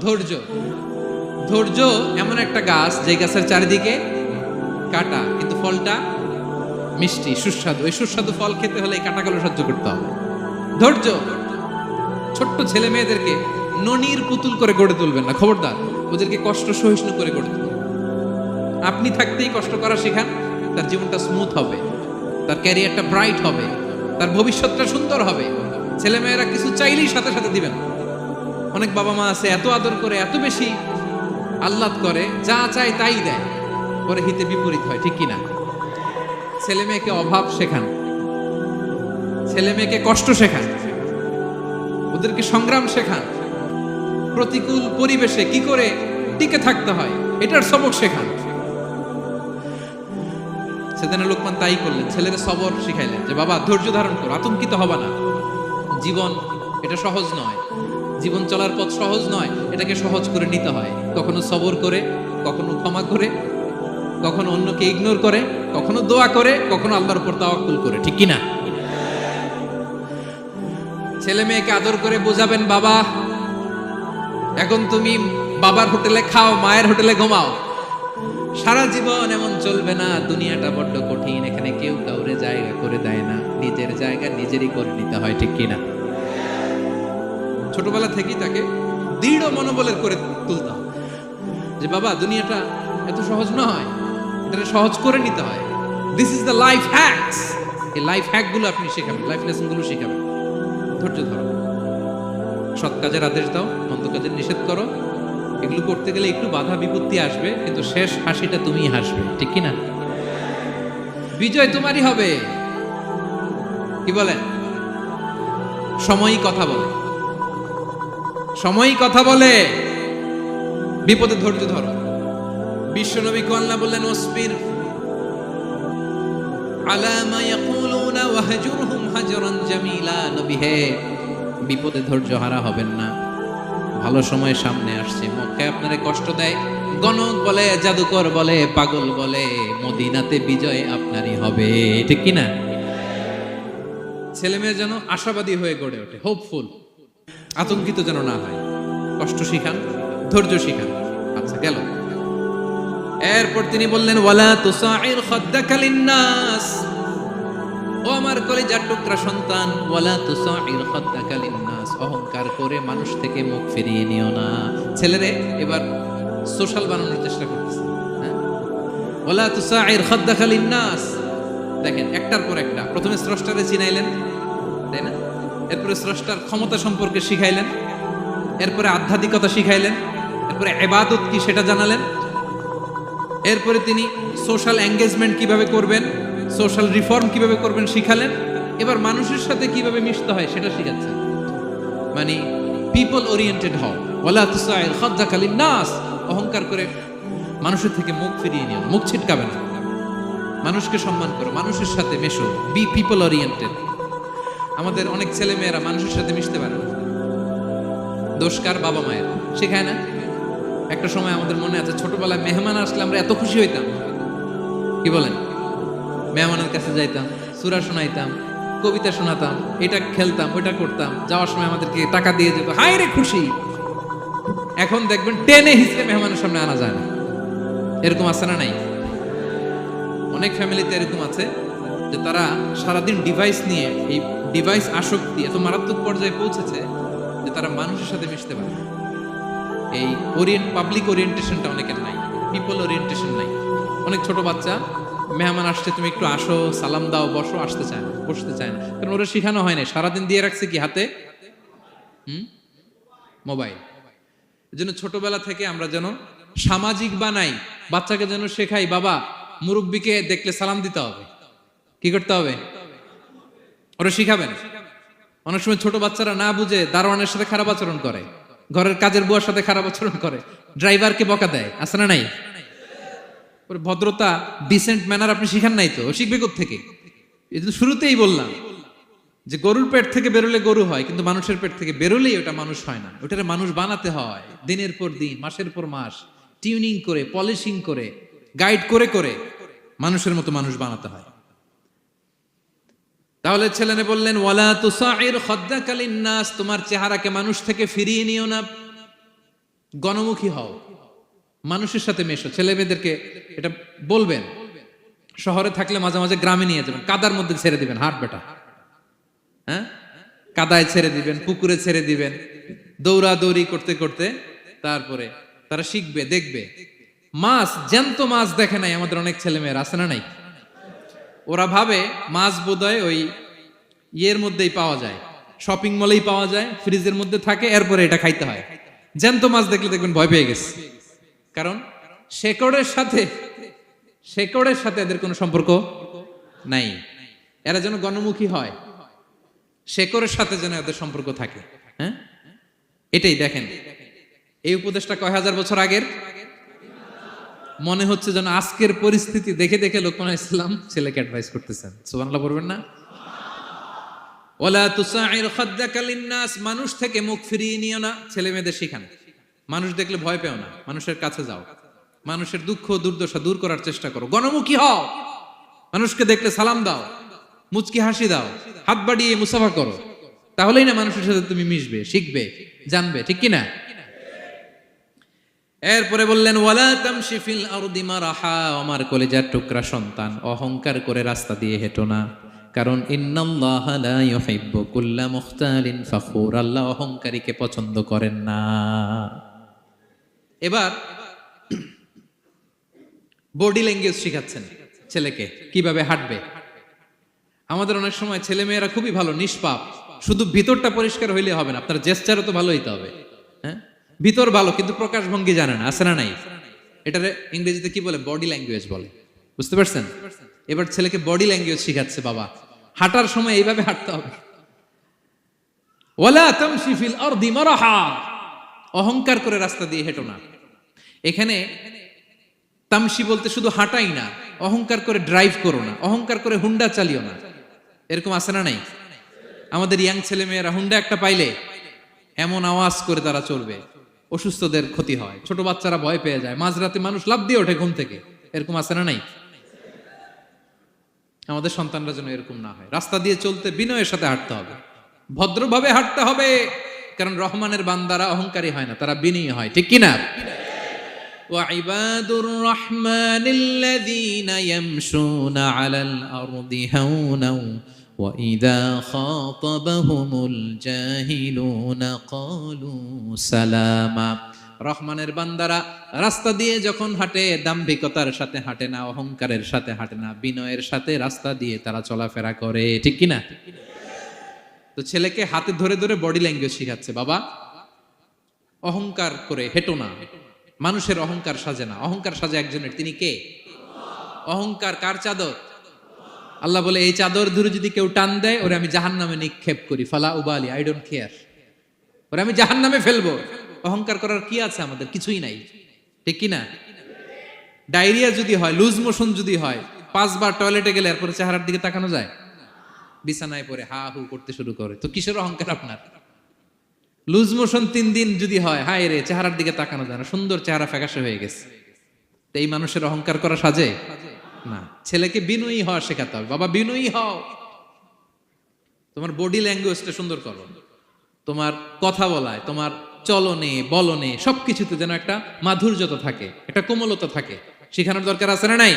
ধৈর্য। ধৈর্য এমন একটা গাছ যে গাছের চারিদিকে কাটা, কিন্তু ফলটা মিষ্টি সুস্বাদু। এই সুস্বাদু ফল খেতে হলে এই কাটাগুলো সহ্য করতে হবে। ধৈর্য। ছোট্ট ছেলে মেয়েদেরকে ননির পুতুল করে গড়ে তুলবেন না, খবরদার। ওদেরকে কষ্ট সহিষ্ণু করে গড়ে তুলবেন। আপনি থাকতেই কষ্ট করা শেখান, তার জীবনটা স্মুথ হবে, তার ক্যারিয়ারটা ব্রাইট হবে, তার ভবিষ্যৎটা সুন্দর হবে। ছেলে মেয়েরা কিছু চাইলেই সাথে সাথে দিবেন। অনেক বাবা মা আছে এত আদর করে, এত বেশি আহ্লাদ করে, যা চায় তাই দেয়, পরে হিতে বিপরীত হয়, ঠিক কিনা? ছেলে মেয়েকে অভাব শেখান, ছেলে মেয়েকে কষ্ট শেখান, ওদেরকে সংগ্রাম শেখান, প্রতিকূল পরিবেশে কি করে টিকে থাকতে হয় এটার সবক শেখান। সেদিন লোকমান তাই করলেন, ছেলেরা সবর শিখাইলেন যে বাবা ধৈর্য ধারণ করো, আতঙ্কিত হবা না। জীবন এটা সহজ নয়, জীবন চলার পথ সহজ নয়, এটাকে সহজ করে নিতে হয়। কখনো সবর করে, কখনো ক্ষমা করে, কখনো অন্যকে ইগনোর করে, কখনো দোয়া করে, কখনো আল্লাহর উপর তাওয়াক্কুল করে, ঠিক কিনা? ছেলে মেয়েকে আদর করে বোঝাবেন, বাবা এখন তুমি বাবার হোটেলে খাও, মায়ের হোটেলে ঘুমাও। সারা জীবন এমন চলবে না, দুনিয়াটা বড্ড কঠিন, এখানে কেউ কাউরে জায়গা করে দেয় না, নিজের জায়গা নিজেরই করে নিতে হয়, ঠিক কিনা? ছোটবেলা থেকেই তাকে দৃঢ় মনোবলের করে তুলতে হবে যে বাবা দুনিয়াটা এত সহজ নয়, এটা সহজ করে নিতে হয়। This is the life hacks. এই লাইফ হ্যাক গুলো আপনি শেখাবেন, লাইফ লেসন গুলো শেখাবেন। ধৈর্য ধরো, সৎ কাজের আদেশ দাও, মন্দ কাজের নিষেধ করো। এগুলো করতে গেলে একটু বাধা বিপত্তি আসবে, কিন্তু শেষ হাসিটা তুমিই হাসবে, ঠিক কিনা? বিজয় তোমারই হবে। কি বলেন? সময়ই কথা বলে, সময়ই কথা বলে। বিপদে ধৈর্য ধরো। বিশ্বনবী আল্লাহ বললেন, ওয়াসবির আলা মা ইয়াকুলুনা ওয়াহজুরহুম হাজরান জামিলা। নবী হে, বিপদে ধৈর্য হারা হবেন না। ভালো সময় সামনে আসছে, মক্কায় আপনারে কষ্ট দেয়, গণক বলে, জাদুকর বলে, পাগল বলে, মদিনাতে বিজয় আপনারই হবে, ঠিক কিনা? ছেলে মেয়ে যেন আশাবাদী হয়ে গড়ে ওঠে, হোপফুল, আতঙ্কিত যেন না হয়। কষ্ট শিখান, ধৈর্য শিখান। আচ্ছা গেল। এরপর তিনি বললেন, ওয়ালা তুসাইর খাদ্দাকা লিন্নাস। ও আমার কলিজার টুকরা সন্তান, ওয়ালা তুসাইর খাদ্দাকা লিন্নাস। অহংকার করে মানুষ থেকে মুখ ফিরিয়ে নিও না। ছেলেরে এবার সোশ্যাল বানানোর চেষ্টা করতেছে। ওয়ালা তুসাইর খাদ্দাকা লিন্নাস। দেখেন একটার পর একটা, প্রথমে স্রষ্টারে চিনাইলেন, তাই না? এরপরে স্রষ্টার ক্ষমতা সম্পর্কে শিখাইলেন, এরপরে আধ্যাত্মিকতা শিখাইলেন, এরপরে ইবাদত কি সেটা জানালেন, এরপরে তিনি সোশ্যাল এঙ্গেজমেন্ট কিভাবে করবেন, সোশ্যাল রিফর্ম কিভাবে করবেন শিখালেন। এবার মানুষের সাথে কিভাবে মিশতে হয় সেটা শিখাচ্ছেন। মানে পিপল ওরিয়েন্টেড হও। ওয়ালা তুসাইর খাদ্দাকা লিন্নাস। অহংকার করে মানুষের থেকে মুখ ফিরিয়ে নিও, মুখ ছিটকাবে না। মানুষকে সম্মান করো, মানুষের সাথে মেশো, বি পিপল ওরিয়েন্টেড। আমাদের অনেক ছেলে মেয়েরা মানুষের সাথে মিশতে পারে না। দোষকার বাবা মায়ের, শেখায় না। একটা সময় আমাদের মনে আছে, ছোটবেলায় মেহমান আসলে আমরা এত খুশি হইতাম, কি বলেন? মেহমানের কাছে যাইতাম, সূরা শোনাইতাম, কবিতা শোনাতাম, এটা খেলতাম, ওইটা করতাম। যাওয়ার সময় আমাদেরকে টাকা দিয়ে যেত, হায় রে খুশি। এখন দেখবেন টেনে হিসেবে মেহমানের সামনে আনা যায় না। এরকম আছে না নাই? অনেক ফ্যামিলিতে এরকম আছে যে তারা সারাদিন ডিভাইস নিয়ে, এই ডিভাইস আসক্তি এত মারাত্মক পর্যায়ে পৌঁছেছে যে তারা মানুষের সাথে মিশতে পারে না। এই পাবলিক ওরিয়েন্টেশনটা অনেকের নাই, পিপল ওরিয়েন্টেশন নাই। অনেক ছোট বাচ্চা, মেহমান আসছে, তুমি একটু আসো, সালাম দাও, বসো, আসতে চায় না, বসতে চায় না, কারণ ওরা শিখানো হয় না। সারাদিন দিয়ে রাখছে কি হাতে? মোবাইল। এই জন্য ছোটবেলা থেকে আমরা যেন সামাজিক বানাই, বাচ্চাকে যেন শেখাই, বাবা মুরব্বীকে দেখলে সালাম দিতে হবে। কি করতে হবে? ওরা শিখাবেন। অনেক সময় ছোট বাচ্চারা না বুঝে দারোয়ানের সাথে খারাপ আচরণ করে, ঘরের কাজের বুয়ার সাথে খারাপ আচরণ করে, ড্রাইভারকে বকা দেয়, আছে না নাই? ভদ্রতা, ডিসেন্ট ম্যানার আপনি শিখান নাই তো, ও শিখবে কোত্থেকে? এই তো শুরুতেই বললাম যে গরুর পেট থেকে বেরোলে গরু হয়, কিন্তু মানুষের পেট থেকে বেরোলেই ওটা মানুষ হয় না। ওটারে মানুষ বানাতে হয় দিনের পর দিন, মাসের পর মাস, টিউনিং করে, পলিশিং করে, গাইড করে করে মানুষের মতো মানুষ বানাতে হয়। তাহলে ছেলেনে বললেন, ওয়ালা তুসাইর খাদ্দাকা লিন্নাস। তোমার চেহারাকে মানুষ থেকে ফিরিয়ে নিও না। গণমুখী হও, মানুষের সাথে মেশো। ছেলে মেয়েদেরকে এটা বলবেন। শহরে থাকলে মাঝে মাঝে গ্রামে নিয়ে যাবেন, কাদার মধ্যে ছেড়ে দিবেন, হাট বেটা, হ্যাঁ, কাদায় ছেড়ে দিবেন, পুকুরে ছেড়ে দিবেন, দৌড়াদৌড়ি করতে করতে তারপরে তারা শিখবে, দেখবে। মাছ, জ্যান্ত মাছ দেখে নাই আমাদের অনেক ছেলে মেয়েরা, আছে না নাই? ওরা ভাবে মাছ বোধহয় ওই ইয়ের মধ্যেই পাওয়া যায়, শপিং মলেই পাওয়া যায়, ফ্রিজের মধ্যে থাকে, এরপরে এটা খাইতে হয়। জ্যান্ত মাছ দেখলে দেখবেন ভয় পেয়ে গেছে, কারণ শেকড়ের সাথে এদের কোনো সম্পর্ক নাই। এরা যেন গণমুখী হয়, শেকড়ের সাথে যেন এদের সম্পর্ক থাকে। হ্যাঁ, এটাই দেখেন, এই উপদেশটা কয় হাজার বছর আগের। মনে হচ্ছে যেন আজকের পরিস্থিতি দেখে দেখে লোকমান ইসলাম ছেলেকে অ্যাডভাইস করতেছেন। সুবহানাল্লাহ বলবেন না? ওয়ালা তুসাইর খাদ্দাকা লিন্নাস, মানুষ থেকে মুখ ফিরিয়ে নিও না। ছেলে মেয়েদের শিখান, মানুষ দেখলে ভয় পেও না, মানুষের কাছে যাও, মানুষের দুঃখ দুর্দশা দূর করার চেষ্টা করো, গণমুখী হও, মানুষকে দেখলে সালাম দাও, মুচকি হাসি দাও, হাত বাড়িয়ে মুসাফা করো। তাহলেই না মানুষের সাথে তুমি মিশবে, শিখবে, জানবে, ঠিক কি না? এরপরে বললেন ওয়ালা তামশি ফিল আরদি মারাহা, আমার কলিজার টুকরা সন্তান, অহংকার করে রাস্তা দিয়ে হেঁটো না, কারণ ইন্নাল্লাহা লা ইউহিব্বু কুল্লা মুখতালিন ফাখুর, আল্লাহ অহংকারীকে পছন্দ করেন না। এবার বডি ল্যাঙ্গুয়েজ শিখাচ্ছেন ছেলেকে, কিভাবে হাঁটবে। আমাদের অনেক সময় ছেলে মেয়েরা খুবই ভালো, নিষ্পাপ, শুধু ভিতরটা পরিষ্কার হইলে হবে না, আপনার জেস্টারও তো ভালো হইতে হবে। হ্যাঁ, ভিতর ভালো কিন্তু প্রকাশ ভঙ্গি জানে না, আছে না নাই? এটা ইংরেজিতে কি বলে? বডি ল্যাঙ্গুয়েজ বলে, বুঝতে পারছেন? এবার ছেলেকে বডি ল্যাঙ্গুয়েজ শিখাচ্ছে বাবা, হাঁটার সময় এইভাবে হাঁটতে হবে। ওয়ালা তামশি ফিল আরদি মারাহা, অহংকার করে রাস্তা দিয়ে হেঁটো না। এখানে তামশি বলতে শুধু হাঁটাই না, অহংকার করে ড্রাইভ করো না, অহংকার করে হুন্ডা চালিও না। এরকম আছে না নাই? আমাদের ইয়াং ছেলে মেয়েরা হুন্ডা একটা পাইলে এমন আওয়াজ করে তারা চলবে, অসুস্থদের ক্ষতি হয়, ছোট বাচ্চারা ভয় পেয়ে যায়, মাঝরাতে মানুষ লাফ দিয়ে ওঠে ঘুম থেকে। এরকম আছে না নাই? আমাদের সন্তানরা যেন এরকম না হয়। রাস্তা দিয়ে চলতে বিনয়ের সাথে হাঁটতে হবে, ভদ্রভাবে হাঁটতে হবে, কারণ রহমানের বান্দারা অহংকারী হয় না, তারা বিনয়ী হয়, ঠিক কিনা? وعباد الرحمن الذين يمشون على الأرض هونا وإذا خاطبهم الجاهلون قالوا سلاما, রহমানের বান্দারা রাস্তা দিয়ে যখন হাঁটে দাম্ভিকতার সাথে হাঁটে না, অহংকারের সাথে হাঁটে না, বিনয়ের সাথে রাস্তা দিয়ে তারা চলাফেরা করে, ঠিক কিনা? তো ছেলেকে হাতে ধরে ধরে বডি ল্যাঙ্গুয়েজ শিখাচ্ছে, বাবা অহংকার করে হেঁটো না, মানুষের অহংকার সাজে না, অহংকার সাজে একজনের, তিনি কে? অহংকার কার চাদর? আল্লাহ বলে এই চাদর ধরে যদি কেউ টান দেয় ওরে আমি জাহান্নামে নিক্ষেপ করি, ফালা উবালি, আই ডোন্ট কেয়ার, ওরে আমি জাহান্নামে ফেলবো। অহংকার করার কি আছে আমাদের? কিছুই নাই, ঠিক কিনা? ডায়রিয়া যদি হয়, লুজ মোশন যদি হয়, 5 বার টয়লেটে গেলে এরপরে চেহারার দিকে তাকানো যায়? বিছানায় পড়ে হা হু করতে শুরু করে, তো কিসের অহংকার আপনার? লুজ মোশন 3 দিন যদি হয়, হায় রে, চেহারার দিকে তাকানো যায় না, সুন্দর চেহারা ফ্যাকাশে হয়ে গেছে, তো এই মানুষের অহংকার করা সাজে না। ছেলেকে বিনয়ী হওয়া শেখাতে হবে, বাবা বিনয়ী হও, তোমার বডি ল্যাঙ্গুয়েজটা সুন্দর করো, তোমার কথা বলায়, তোমার চলনে বলনে সবকিছুতে যেন একটা মাধুর্যতা থাকে, একটা কোমলতা থাকে, শেখানোর দরকার আছে না নাই?